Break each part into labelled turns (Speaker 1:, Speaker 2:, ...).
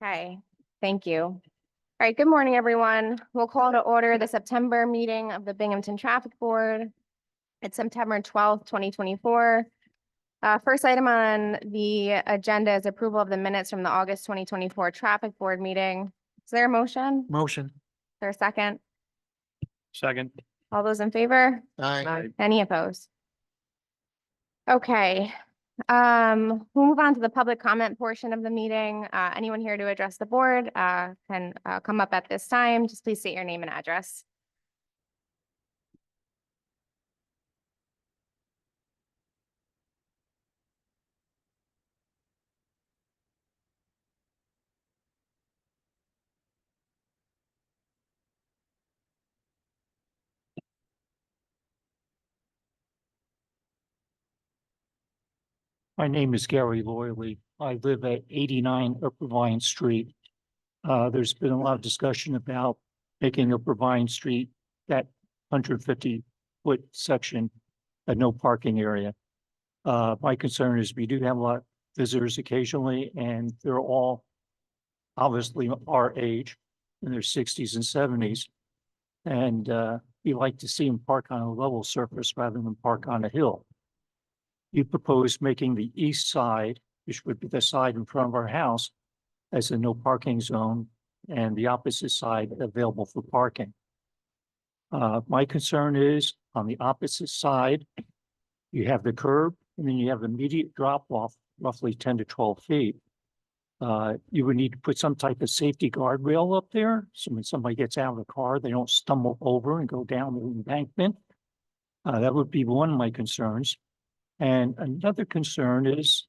Speaker 1: Okay, thank you. All right, good morning, everyone. We'll call to order the September meeting of the Binghamton Traffic Board. It's September 12th, 2024. First item on the agenda is approval of the minutes from the August 2024 Traffic Board meeting. Is there a motion?
Speaker 2: Motion.
Speaker 1: Is there a second?
Speaker 2: Second.
Speaker 1: All those in favor?
Speaker 2: Aye.
Speaker 1: Any opposed? Okay, we'll move on to the public comment portion of the meeting. Anyone here to address the board can come up at this time. Just please state your name and address.
Speaker 2: My name is Gary Loyally. I live at 89 Upper Vine Street. There's been a lot of discussion about making Upper Vine Street, that 150-foot section, a no parking area. My concern is we do have a lot of visitors occasionally, and they're all obviously our age, in their 60s and 70s. And we like to see them park on a level surface rather than park on a hill. You propose making the east side, which would be the side in front of our house, as a no parking zone, and the opposite side available for parking. My concern is on the opposite side, you have the curb, and then you have immediate drop off, roughly 10 to 12 feet. You would need to put some type of safety guardrail up there, so when somebody gets out of the car, they don't stumble over and go down the embankment. That would be one of my concerns. And another concern is,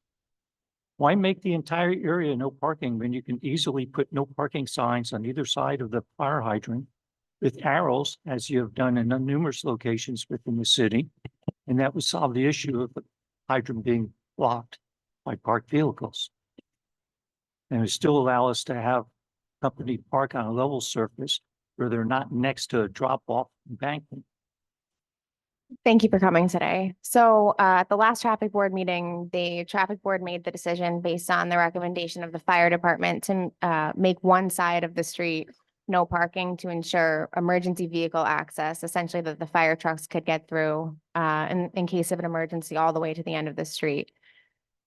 Speaker 2: why make the entire area no parking when you can easily put no parking signs on either side of the fire hydrant with arrows, as you have done in numerous locations within the city? And that would solve the issue of the hydrant being blocked by parked vehicles. And it would still allow us to have company park on a level surface where they're not next to a drop-off embankment.
Speaker 1: Thank you for coming today. So at the last traffic board meeting, the traffic board made the decision based on the recommendation of the fire department to make one side of the street no parking to ensure emergency vehicle access, essentially that the fire trucks could get through in case of an emergency all the way to the end of the street.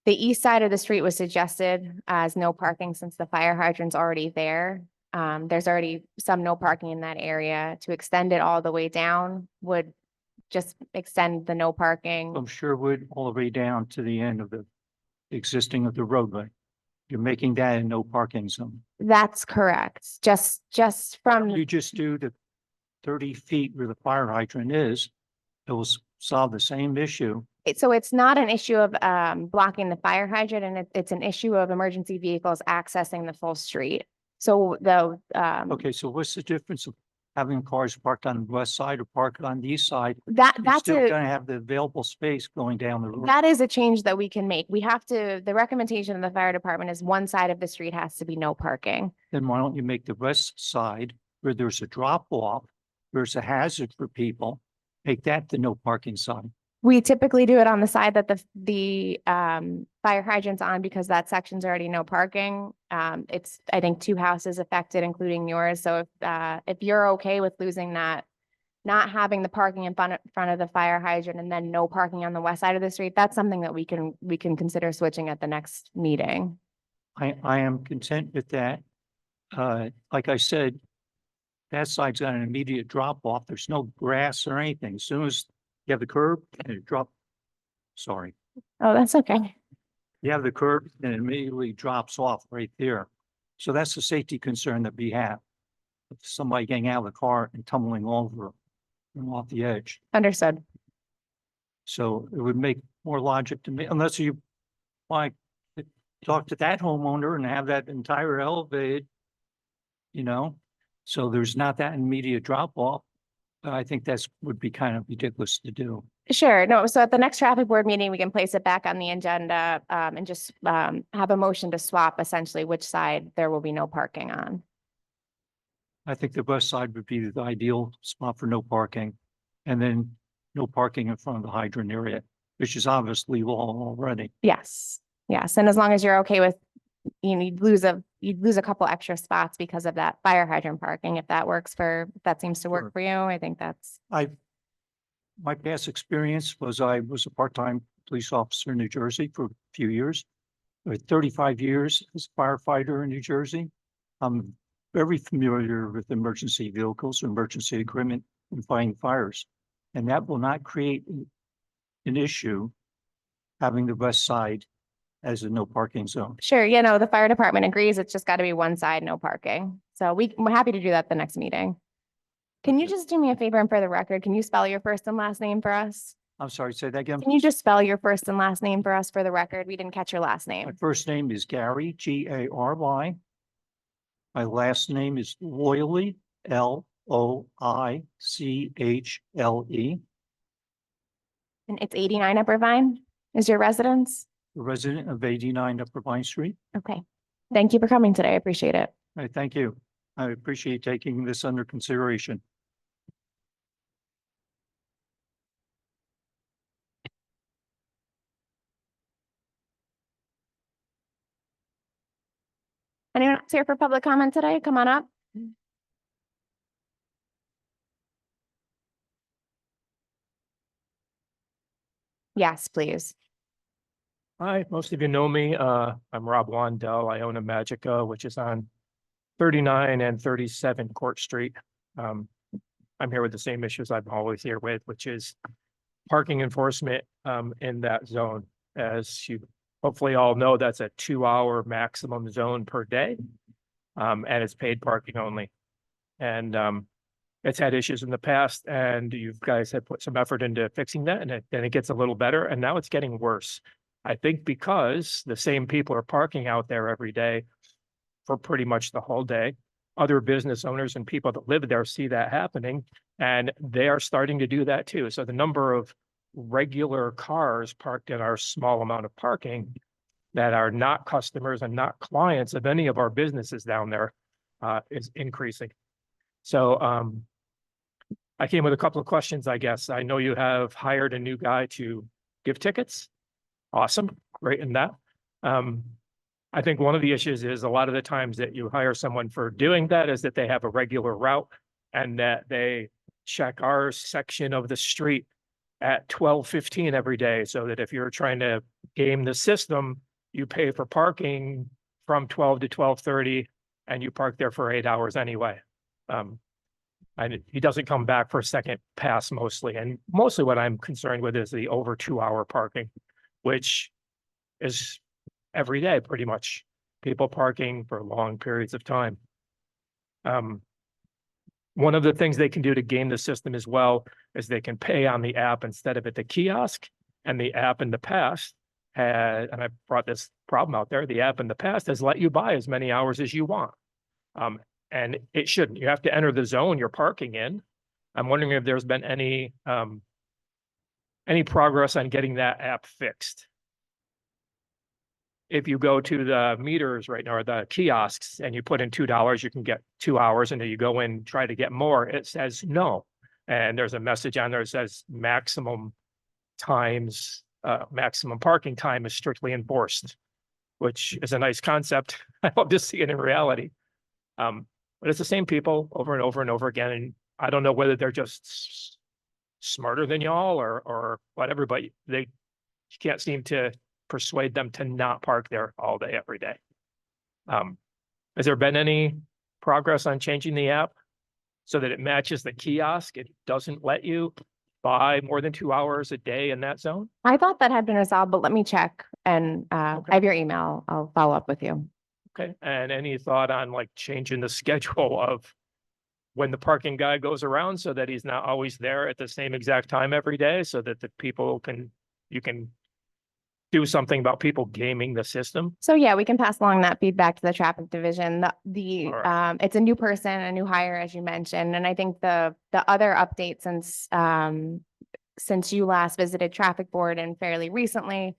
Speaker 1: The east side of the street was suggested as no parking since the fire hydrant's already there. There's already some no parking in that area. To extend it all the way down would just extend the no parking.
Speaker 2: From Sherwood all the way down to the end of the existing of the roadway. You're making that a no parking zone.
Speaker 1: That's correct. Just from,
Speaker 2: You just do the 30 feet where the fire hydrant is, it will solve the same issue.
Speaker 1: so it's not an issue of blocking the fire hydrant, and it's an issue of emergency vehicles accessing the full street. So the
Speaker 2: Okay, so what's the difference of having cars parked on the west side or parked on the east side?
Speaker 1: that's
Speaker 2: Still
Speaker 1: a
Speaker 2: gonna have the available space going down the road.
Speaker 1: that is a change that we can make. We have to, the recommendation of the fire department is one side of the street has to be no parking.
Speaker 2: Then why don't you make the west side where there's a drop off, there's a hazard for people, make that the no parking side?
Speaker 1: We typically do it on the side that the fire hydrant's on, because that section's already no parking. It's, I think, 2 houses affected, including yours. So if you're okay with losing that, not having the parking in front of the fire hydrant and then no parking on the west side of the street, that's something that we can consider switching at the next meeting.
Speaker 2: I am content with that. Like I said, that side's got an immediate drop off. There's no grass or anything. As soon as you have the curb and it sorry.
Speaker 1: Oh, that's okay.
Speaker 2: You have the curb and it immediately drops off right there. So that's the safety concern that we have. Somebody getting out of the car and tumbling over and off the edge.
Speaker 1: Understood.
Speaker 2: So it would make more logic to me, unless you want to talk to that homeowner and have that entire elevated, so there's not that immediate drop off. I think that's would be kind of ridiculous to do.
Speaker 1: Sure. No, so at the next traffic board meeting, we can place it back on the agenda and just have a motion to swap essentially which side there will be no parking on.
Speaker 2: I think the west side would be the ideal spot for no parking, and then no parking in front of the hydrant area, which is obviously law already.
Speaker 1: Yes. Yes. And as long as you're okay with you'd lose a couple extra spots because of that fire hydrant parking. If that seems to work
Speaker 2: Sure.
Speaker 1: for you, I think that's,
Speaker 2: My past experience was I was a part-time police officer in New Jersey for a few years. With 35 years as a firefighter in New Jersey. I'm very familiar with emergency vehicles, emergency equipment, and fighting fires. And that will not create an issue having the west side as a no parking zone.
Speaker 1: sure, the fire department agrees. It's just got to be one side, no parking. So we're happy to do that the next meeting. Can you just do me a favor and for the record, can you spell your first and last name for us?
Speaker 2: I'm sorry, say that again.
Speaker 1: Can you just spell your first and last name for us for the record? We didn't catch your last
Speaker 2: My
Speaker 1: name.
Speaker 2: first name is Gary, Gary. My last name is Loyally, Loichle.
Speaker 1: And it's 89 Upper Vine is your residence?
Speaker 2: A resident of 89 Upper Vine Street.
Speaker 1: Okay. Thank you for coming today. I appreciate it.
Speaker 2: Thank you. I appreciate taking this under consideration.
Speaker 1: Anyone else here for public comment today? Come on up. Yes, please.
Speaker 3: Hi, most of you know me. I'm Rob Wandell. I own a Magica, which is on 39 and 37 Court Street. I'm here with the same issues I'm always here with, which is parking enforcement in that zone. As you hopefully all know, that's a 2-hour maximum zone per day. And it's paid parking only. And it's had issues in the past, and you guys have put some effort into fixing that, and then it gets a little better, and now it's getting worse. I think because the same people are parking out there every day for pretty much the whole day. Other business owners and people that live there see that happening, and they are starting to do that too. So the number of regular cars parked in our small amount of parking that are not customers and not clients of any of our businesses down there is increasing. So I came with a couple of questions, I guess. I know you have hired a new guy to give tickets. Awesome, great in that. I think one of the issues is a lot of the times that you hire someone for doing that is that they have a regular route and that they check our section of the street at 12:15 every day. So that if you're trying to game the system, you pay for parking from 12 to 12:30 and you park there for 8 hours anyway. And he doesn't come back for a second pass mostly. And mostly what I'm concerned with is the over 2-hour parking, which is every day, pretty much. People parking for long periods of time. One of the things they can do to game the system as well is they can pay on the app instead of at the kiosk. And the app in the past had, and I brought this problem out there, the app in the past has let you buy as many hours as you want. And it shouldn't. You have to enter the zone you're parking in. I'm wondering if there's been any progress on getting that app fixed. If you go to the meters right now, or the kiosks, and you put in $2, you can get 2 hours, and then you go in, try to get more, it says no. And there's a message on there that says maximum parking time is strictly enforced, which is a nice concept. I love to see it in reality. But it's the same people over and over and over again. And I don't know whether they're just smarter than y'all or whatever, but you can't seem to persuade them to not park there all day, every day. Has there been any progress on changing the app so that it matches the kiosk? It doesn't let you buy more than 2 hours a day in that zone?
Speaker 1: I thought that had been resolved, but let me check and I have your email. I'll follow up with you.
Speaker 3: Okay, and any thought on like changing the schedule of when the parking guy goes around so that he's not always there at the same exact time every day, so that the people you can do something about people gaming the system?
Speaker 1: So yeah, we can pass along that feedback to the traffic division. It's a new person, a new hire, as you mentioned. And I think the other update since you last visited traffic board and fairly recently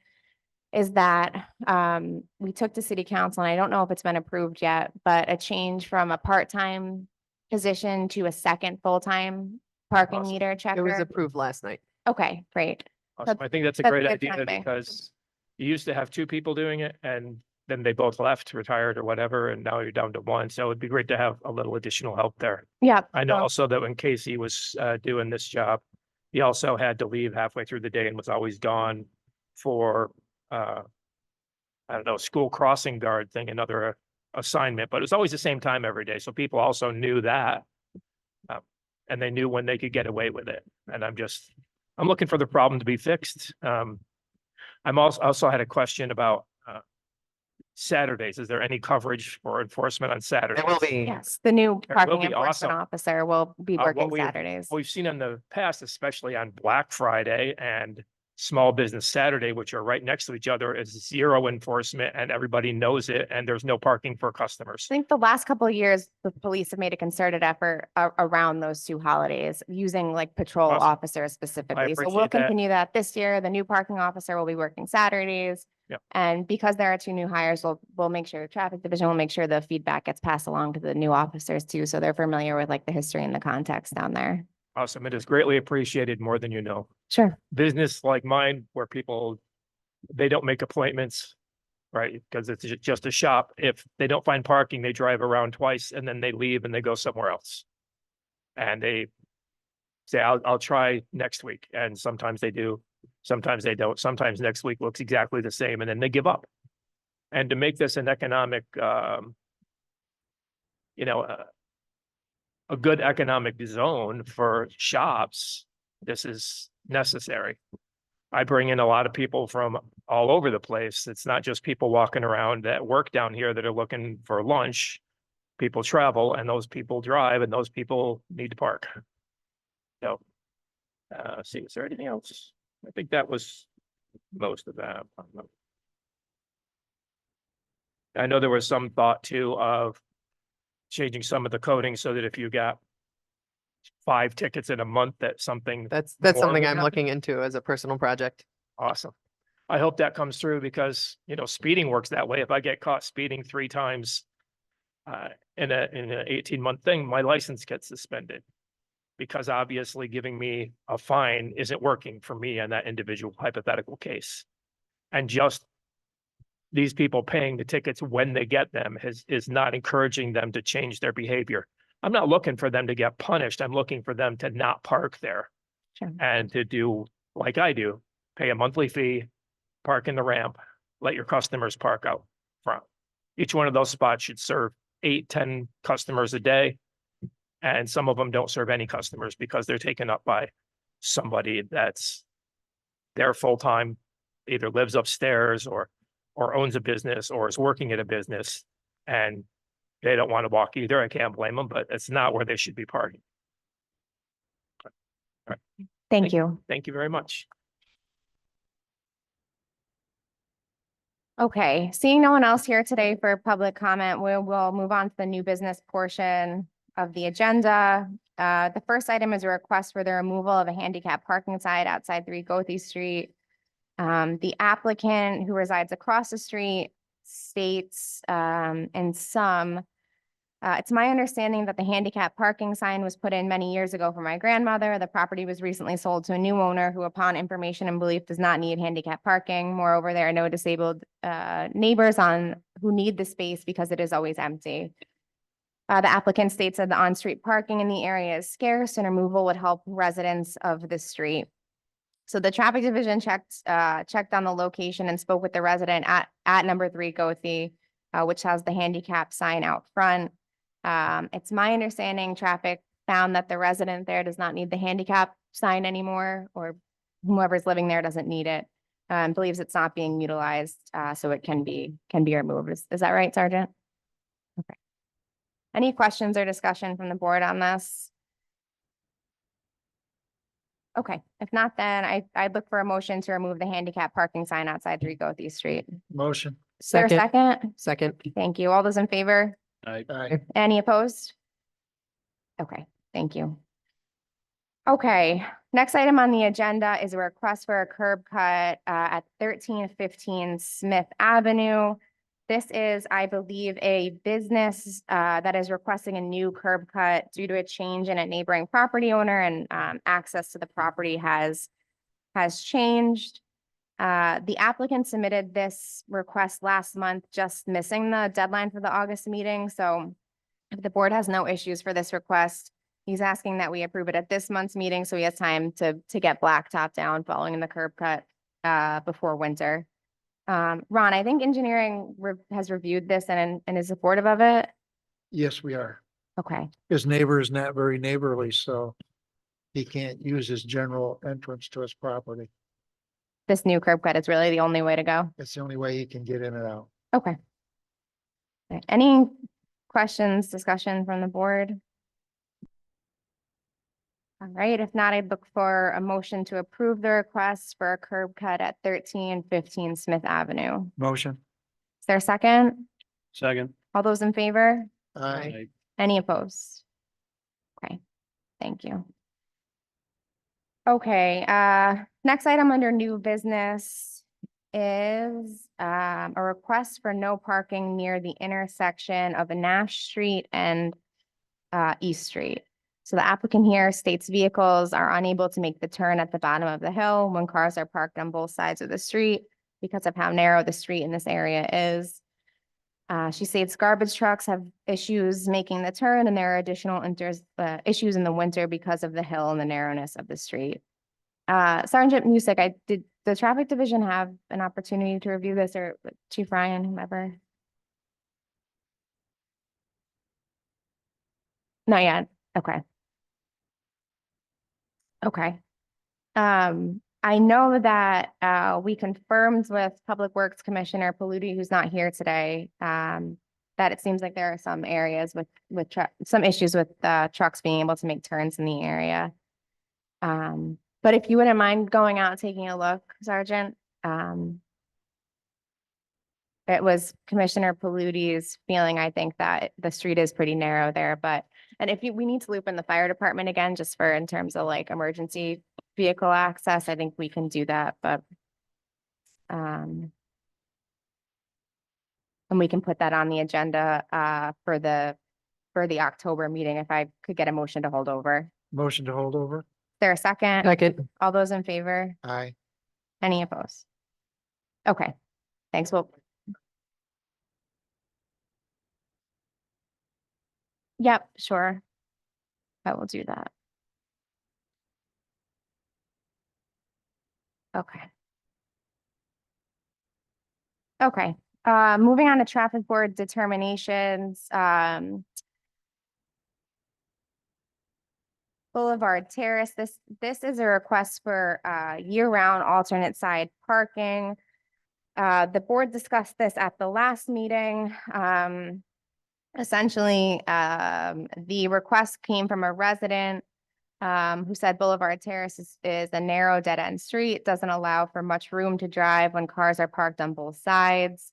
Speaker 1: is that we took to city council, and I don't know if it's been approved yet, but a change from a part-time position to a second full-time parking
Speaker 3: Awesome.
Speaker 1: meter checker.
Speaker 4: It was approved last night.
Speaker 1: Okay, great.
Speaker 3: Awesome. I think that's a
Speaker 1: that's
Speaker 3: great
Speaker 1: good
Speaker 3: idea
Speaker 1: timing.
Speaker 3: because you used to have 2 people doing it, and then they both left, retired or whatever, and now you're down to one. So it'd be great to have a little additional help there.
Speaker 1: Yeah.
Speaker 3: I know
Speaker 1: well,
Speaker 3: also that when Casey was doing this job, he also had to leave halfway through the day and was always gone for I don't know, school crossing guard thing, another assignment, but it was always the same time every day. So people also knew that. And they knew when they could get away with it. And I'm looking for the problem to be fixed. I'm also had a question about Saturdays. Is there any coverage for enforcement on Saturdays?
Speaker 4: It will be.
Speaker 1: Yes, the new
Speaker 3: will
Speaker 1: parking
Speaker 3: be
Speaker 1: enforcement
Speaker 3: awesome.
Speaker 1: officer will be
Speaker 3: What
Speaker 1: working
Speaker 3: we have-
Speaker 1: Saturdays.
Speaker 3: We've seen in the past, especially on Black Friday and Small Business Saturday, which are right next to each other, is zero enforcement and everybody knows it and there's no parking for customers.
Speaker 1: I think the last couple of years, the police have made a concerted effort around those two holidays, using like patrol
Speaker 3: Awesome.
Speaker 1: officers specifically. So we'll
Speaker 3: appreciate that.
Speaker 1: continue that this year. The new parking officer will be working Saturdays.
Speaker 3: Yep.
Speaker 1: And because there are two new hires, we'll make sure the traffic division will make sure the feedback gets passed along to the new officers too. So they're familiar with like the history and the context down there.
Speaker 3: Awesome. It is greatly appreciated more than you know.
Speaker 1: Sure.
Speaker 3: Business like mine, where people, they don't make appointments, right? Because it's just a shop. If they don't find parking, they drive around twice and then they leave and they go somewhere else. And they say, I'll try next week. And sometimes they do, sometimes they don't. Sometimes next week looks exactly the same and then they give up. And to make this an economic, a good economic zone for shops, this is necessary. I bring in a lot of people from all over the place. It's not just people walking around that work down here that are looking for lunch. People travel and those people drive and those people need to park. So, see, is there anything else? I think that was most of that. I know there was some thought too of changing some of the coding so that if you got 5 tickets in a month, that something
Speaker 4: That's
Speaker 3: more
Speaker 4: something
Speaker 3: would
Speaker 4: I'm
Speaker 3: happen.
Speaker 4: looking into as a personal project.
Speaker 3: Awesome. I hope that comes through because, speeding works that way. If I get caught speeding 3 times in an 18-month thing, my license gets suspended because obviously giving me a fine isn't working for me in that individual hypothetical case. And just these people paying the tickets when they get them is not encouraging them to change their behavior. I'm not looking for them to get punished. I'm looking for them to not park there.
Speaker 1: Sure.
Speaker 3: And to do like I do, pay a monthly fee, park in the ramp, let your customers park out front. Each one of those spots should serve 8-10 customers a day. And some of them don't serve any customers because they're taken up by somebody that's there full-time, either lives upstairs or owns a business or is working at a business and they don't want to walk either. I can't blame them, but it's not where they should be parking.
Speaker 1: Thank you.
Speaker 3: Thank you very much.
Speaker 1: Okay, seeing no one else here today for public comment, we will move on to the new business portion of the agenda. The first item is a request for the removal of a handicap parking sign outside 3 Goethe Street. The applicant, who resides across the street, states in sum, it's my understanding that the handicap parking sign was put in many years ago for my grandmother. The property was recently sold to a new owner who, upon information and belief, does not need handicap parking. Moreover, there are no disabled neighbors who need the space because it is always empty. The applicant states that the on-street parking in the area is scarce and removal would help residents of the street. So the traffic division checked on the location and spoke with the resident at number 3 Goethe, which has the handicap sign out front. It's my understanding traffic found that the resident there does not need the handicap sign anymore, or whoever's living there doesn't need it. Believes it's not being utilized, so it can be removed. Is that right, Sergeant? Okay. Any questions or discussion from the board on this? Okay, if not, then I'd look for a motion to remove the handicap parking sign outside 3 Goethe Street.
Speaker 2: Motion.
Speaker 1: Is there a second?
Speaker 4: Second.
Speaker 1: Thank you. All those in favor?
Speaker 2: Aye.
Speaker 1: Any opposed? Okay, thank you. Okay, next item on the agenda is a request for a curb cut at 1315 Smith Avenue. This is, I believe, a business that is requesting a new curb cut due to a change in a neighboring property owner, and access to the property has changed. The applicant submitted this request last month, just missing the deadline for the August meeting. So if the board has no issues for this request, he's asking that we approve it at this month's meeting, so he has time to get blacktop down following the curb cut before winter. Ron, I think engineering has reviewed this and is supportive of it.
Speaker 5: Yes, we are.
Speaker 1: Okay,
Speaker 5: His neighbor is not very neighborly, so he can't use his general entrance to his property.
Speaker 1: this new curb cut is really the only way to go.
Speaker 5: It's the only way he can get in and out.
Speaker 1: Okay. Okay, any questions, discussion from the board? All right, if not, I'd look for a motion to approve the request for a curb cut at 1315 Smith Avenue.
Speaker 5: Motion.
Speaker 1: Is there a second?
Speaker 2: Second.
Speaker 1: All those in favor?
Speaker 5: Aye.
Speaker 1: Any opposed? Okay, thank you. Okay, next item under new business is a request for no parking near the intersection of Nash Street and East Street. So the applicant here states vehicles are unable to make the turn at the bottom of the hill when cars are parked on both sides of the street because of how narrow the street in this area is. She states garbage trucks have issues making the turn, and there are additional issues in the winter because of the hill and the narrowness of the street. Sergeant Musick, did the traffic division have an opportunity to review this, or Chief Ryan, whomever? Not yet. Okay. Okay. I know that we confirmed with Public Works Commissioner Paluti, who's not here today, that it seems like there are some areas with some issues with trucks being able to make turns in the area. But if you wouldn't mind going out and taking a look, Sergeant. It was Commissioner Paluti's feeling, I think, that the street is pretty narrow there, and if we need to loop in the fire department again, just for in terms of like emergency vehicle access, I think we can do that, but and we can put that on the agenda for the October meeting, if I could get a motion to hold over. Is
Speaker 5: Motion to hold over.
Speaker 1: there a second?
Speaker 4: Second.
Speaker 1: All those in favor?
Speaker 5: Aye.
Speaker 1: Any opposed? Okay, thanks. Well, yep, sure. I will do that. Okay. Okay, moving on to traffic board determinations, Boulevard Terrace, this is a request for year-round alternate side parking. The board discussed this at the last meeting. Essentially, the request came from a resident who said Boulevard Terrace is a narrow dead-end street, doesn't allow for much room to drive when cars are parked on both sides.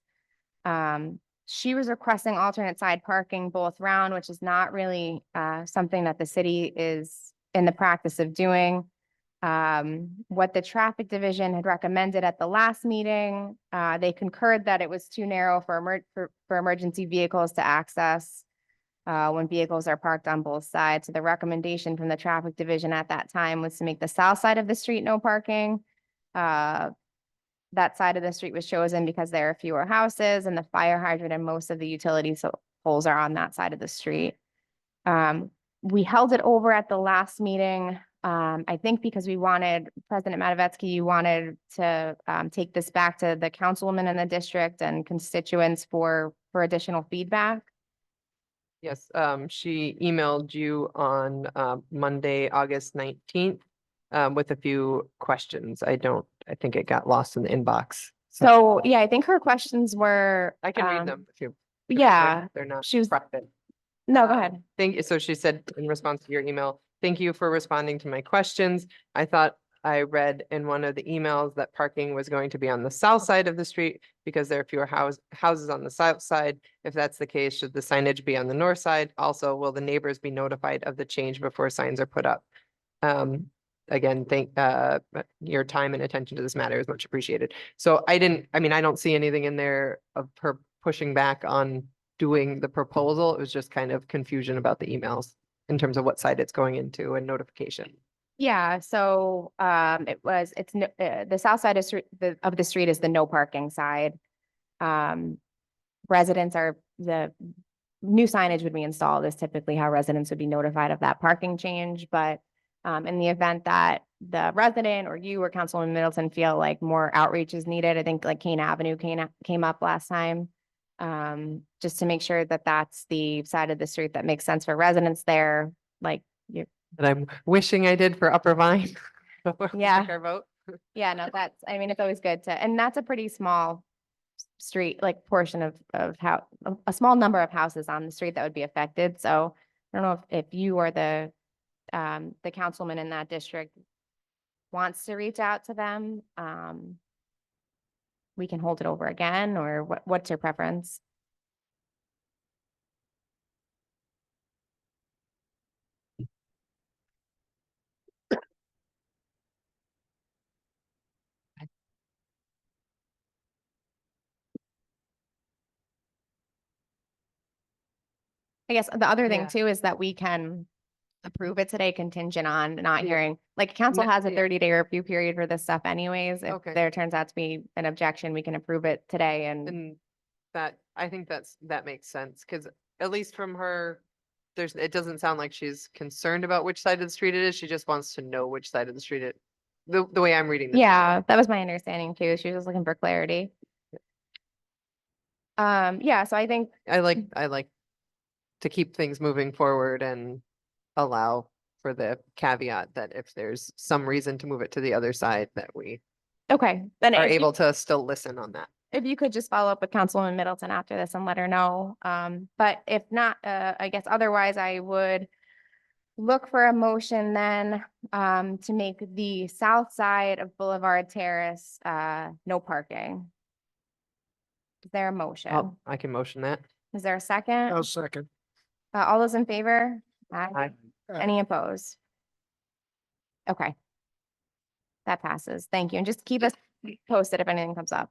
Speaker 1: She was requesting alternate side parking both round, which is not really something that the city is in the practice of doing. What the traffic division had recommended at the last meeting, they concurred that it was too narrow for emergency vehicles to access when vehicles are parked on both sides. So the recommendation from the traffic division at that time was to make the south side of the street no parking. That side of the street was chosen because there are fewer houses and the fire hydrant and most of the utility poles are on that side of the street. We held it over at the last meeting. I think because we wanted, President Matavetsky, you wanted to take this back to the councilwoman in the district and constituents for additional feedback.
Speaker 4: Yes, she emailed you on Monday, August 19th with a few questions. I think it got lost in the inbox.
Speaker 1: So, yeah, I think her questions were.
Speaker 4: I can read them if you.
Speaker 1: Yeah,
Speaker 4: They're not
Speaker 1: she was-
Speaker 4: private.
Speaker 1: no, go ahead.
Speaker 4: So she said in response to your email, thank you for responding to my questions. I thought I read in one of the emails that parking was going to be on the south side of the street because there are fewer houses on the south side. If that's the case, should the signage be on the north side? Also, will the neighbors be notified of the change before signs are put up? Again, thank your time and attention to this matter is much appreciated. So I don't see anything in there of her pushing back on doing the proposal. It was just kind of confusion about the emails in terms of what side it's going into and notification.
Speaker 1: Yeah, so the south side of the street is the no parking side. Residents are, the new signage would be installed is typically how residents would be notified of that parking change, but in the event that the resident or you or Councilman Middleton feel like more outreach is needed, I think like Kane Avenue came up last time. Just to make sure that that's the side of the street that makes sense for residents there, like you.
Speaker 4: That I'm wishing I did for Upper Vine. before we
Speaker 1: Yeah.
Speaker 4: take our vote.
Speaker 1: Yeah, no, I mean, it's always good to, and that's a pretty small street, like portion of how, a small number of houses on the street that would be affected. So I don't know if you or the councilman in that district wants to reach out to them. We can hold it over again, or what's your preference? I guess the other thing
Speaker 4: Yeah.
Speaker 1: too is that we can approve it today contingent on not
Speaker 4: Yeah.
Speaker 1: hearing, like council
Speaker 4: No,
Speaker 1: has a
Speaker 4: yeah.
Speaker 1: 30-day review period for this stuff anyways. If
Speaker 4: Okay.
Speaker 1: there turns out to be an objection, we can approve it today and
Speaker 4: And I think that makes sense, because at least from her, it doesn't sound like she's concerned about which side of the street it is. She just wants to know which side of the street the way I'm reading this.
Speaker 1: yeah, that was my understanding too. She was just looking for clarity. Yeah, so I think,
Speaker 4: I like to keep things moving forward and allow for the caveat that if there's some reason to move it to the other side, that we
Speaker 1: okay, then
Speaker 4: are
Speaker 1: if you-
Speaker 4: able to still listen on that.
Speaker 1: if you could just follow up with Councilwoman Middleton after this and let her know. But if not, I guess otherwise I would look for a motion then to make the south side of Boulevard Terrace no parking. Is there a motion?
Speaker 4: I can motion that.
Speaker 1: Is there a second?
Speaker 5: I'll second.
Speaker 1: All those in favor?
Speaker 4: Aye.
Speaker 1: Any opposed? Okay. That passes. Thank you. And just keep us posted if anything comes up.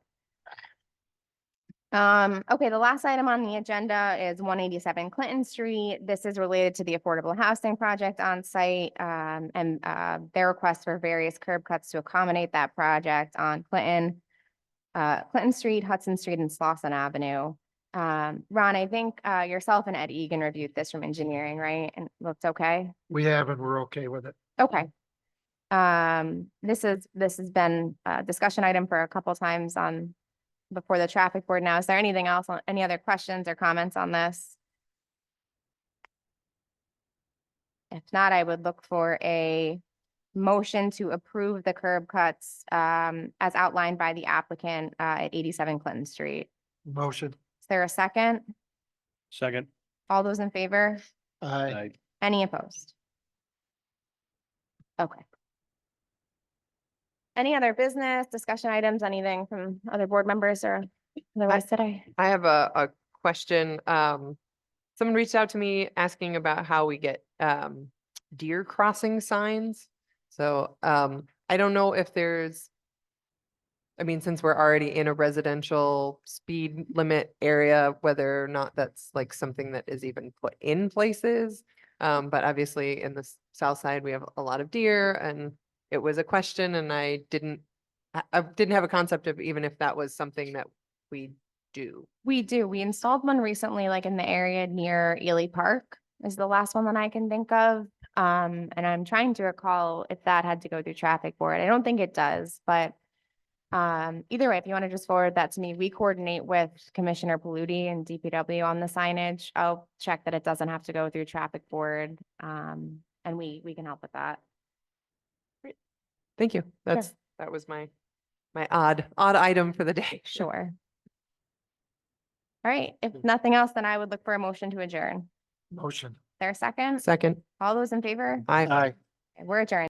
Speaker 1: Okay, the last item on the agenda is 187 Clinton Street. This is related to the affordable housing project on site, and their request for various curb cuts to accommodate that project on Clinton Street, Hudson Street, and Slauson Avenue. Ron, I think yourself and Ed Egan reviewed this from engineering, right? And it looks okay?
Speaker 5: We have, and we're okay with it.
Speaker 1: Okay. This has been a discussion item for a couple times before the traffic board now. Is there anything else, any other questions or comments on this? If not, I would look for a motion to approve the curb cuts as outlined by the applicant at 87 Clinton Street.
Speaker 5: Motion.
Speaker 1: Is there a second?
Speaker 2: Second.
Speaker 1: All those in favor?
Speaker 5: Aye.
Speaker 1: Any opposed? Okay. Any other business, discussion items, anything from other board members or otherwise today?
Speaker 4: I have a question. Someone reached out to me asking about how we get deer crossing signs. So I don't know if since we're already in a residential speed limit area, whether or not that's like something that is even put in places. But obviously in the south side, we have a lot of deer, and it was a question, and I didn't have a concept of even if that was something that we do.
Speaker 1: We do. We installed one recently, like in the area near Ely Park is the last one that I can think of. And I'm trying to recall if that had to go through traffic board. I don't think it does, but either way, if you want to just forward that to me, we coordinate with Commissioner Paludi and DPW on the signage. I'll check that it doesn't have to go through traffic board. And we can help with that.
Speaker 4: Thank you. That was my odd item for the day.
Speaker 1: Sure. All right. If nothing else, then I would look for a motion to adjourn.
Speaker 5: Motion.
Speaker 1: There a second?
Speaker 4: Second.
Speaker 1: All those in favor?
Speaker 4: Aye.
Speaker 5: Aye.
Speaker 1: We're adjourned.